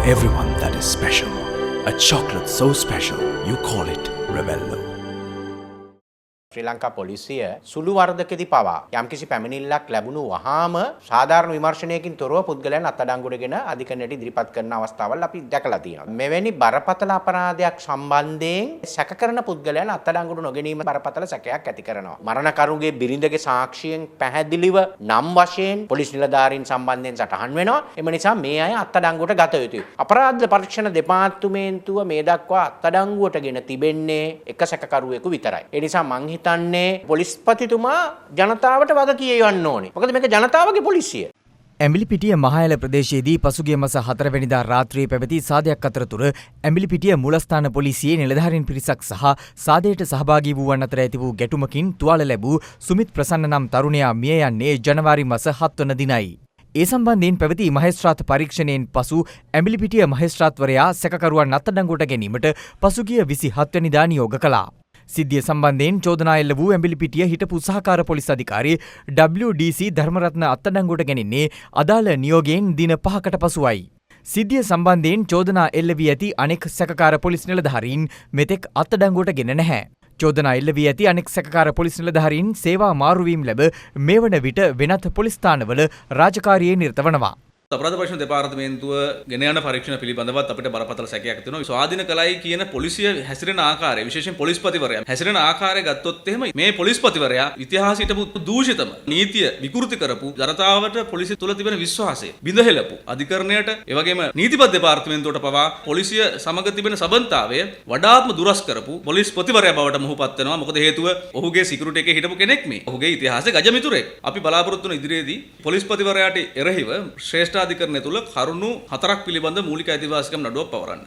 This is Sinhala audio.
everyone that is special. A chocolate so special, you call it Rebello. ශ්‍රී ලංකා පොලිසිය සුළු වරදකදී පවා යම්කිසි පැමිණිල්ලක් ලැබුණු වහාම සාධාරණ විමර්ශනයකින් තොරව පුද්ගලයන් අත්අඩංගුවටගෙන අධිකරණයට ඉදිරිපත් කරන අවස්ථාවල් අපි දැකලා තියෙනවා. මෙවැනි බරපතල අපරාධයක් සම්බන්ධයෙන් සැක කරන පුද්ගලයන් අත්අඩංගුවට නොගැනීම බරපතල සැකයක් ඇති කරනවා. මරණකරුගේ බිරිඳගේ සාක්ෂියෙන් පැහැදිලිව නම් වශයෙන් පොලිස් නිලධාරීන් සම්බන්ධයෙන් සටහන් වෙනවා. එම නිසා මේ අය අත්අඩංගුවට ගත යුතුයි. අපරාධ පරීක්ෂණ දෙපාර්තමේන්තුව මේ දක්වා අත්අඩංගුවටගෙන තිබෙන්නේ එක සැකකරුවෙකු විතරයි. ඒ නිසා මං හිතන්නේ පොලිස්පතිතුමා ජනතාවට වග කියවන්න ඕනේ. මොකද මේක ජනතාවගේ පොලිසිය. ඇඹිලිපිටිය මහඇල ප්‍රදේශයේදී පසුගිය මාස 4 වෙනිදා රාත්‍රියේ පැවති සාදයක් අතරතුර ඇඹිලිපිටිය මූලස්ථාන පොලිසියේ නිලධාරීන් පිරිසක් සහ සාදයට සහභාගී වූවන් අතර ඇති වූ ගැටුමකින් තුවාල ලැබූ සුමිත් ප්‍රසන්න නම් තරුණයා මිය යන්නේ ජනවාරි මාස 7 වන දිනයි. ඒ සම්බන්ධයෙන් පැවති මහේස්ත්‍රාත් පරීක්ෂණයෙන් පසු ඇඹිලිපිටිය මහේස්ත්‍රාත්වරයා සැකකරුවන් අත්අඩංගුවට ගැනීමට පසුගිය 27 වෙනිදා නියෝග කළා. සිද්ධිය සම්බන්ධයෙන් චෝදනා එල්ල වූ ඇඹිලිපිටිය හිටපු සහකාර පොලිස් අධිකාරී WDC ධර්මරත්න අත්අඩංගුවට ගැනීමේ අදාළ නියෝගයෙන් දින 5කට පසුවයි. සිද්ධිය සම්බන්ධයෙන් චෝදනා එල්ල වී ඇති අනෙක් සැකකාර පොලිස් නිලධාරීන් මෙතෙක් අත්අඩංගුවට ගෙන නැහැ. චෝදනා එල්ල වී ඇති අනෙක් සැකකාර පොලිස් නිලධාරීන් සේවා මාරුවීම් ලැබ මේ වන විට වෙනත් පොලිස් ස්ථානවල රාජකාරියේ නිරත වනවා. අපරාධ පරීක්ෂණ දෙපාර්තමේන්තුව ගෙන යන පරීක්ෂණ පිළිබඳවත් අපිට බරපතල සැකයක් තියෙනවා. ස්වාධීන කළයි කියන පොලිසිය හැසිරෙන ආකාරය, විශේෂයෙන් පොලිස්පතිවරයා හැසිරෙන ආකාරය ගත්තොත් එහෙම මේ පොලිස්පතිවරයා ඉතිහාසයට දූෂිතම නීතිය විකෘති කරපු ජනතාවට පොලිසිය තුළ තිබෙන විශ්වාසය බිඳහෙලපු අධිකරණයට ඒ වගේම නීතිපති දෙපාර්තමේන්තුවට පවා පොලිසිය සමග තිබෙන සබඳතාවය වඩාත්ම දුරස් කරපු පොලිස්පතිවරයා බවට මොහුපත් වෙනවා. මොකද හේතුව ඔහුගේ සිකියුරිටි එකේ හිටපු කෙනෙක් මේ. ඔහුගේ ඉතිහාසයේ ගජමිතුරෙක්. අපි බලාපොරොත්තු වන ඉදිරියේදී පොලිස්පතිවරයාට එරෙහිව ශ්‍රේෂ්ඨ අධිකරණය තුල කරුණු 4ක් පිළිබඳ මූලික අයිතිවාසිකම් නඩුවක් පවරන්න.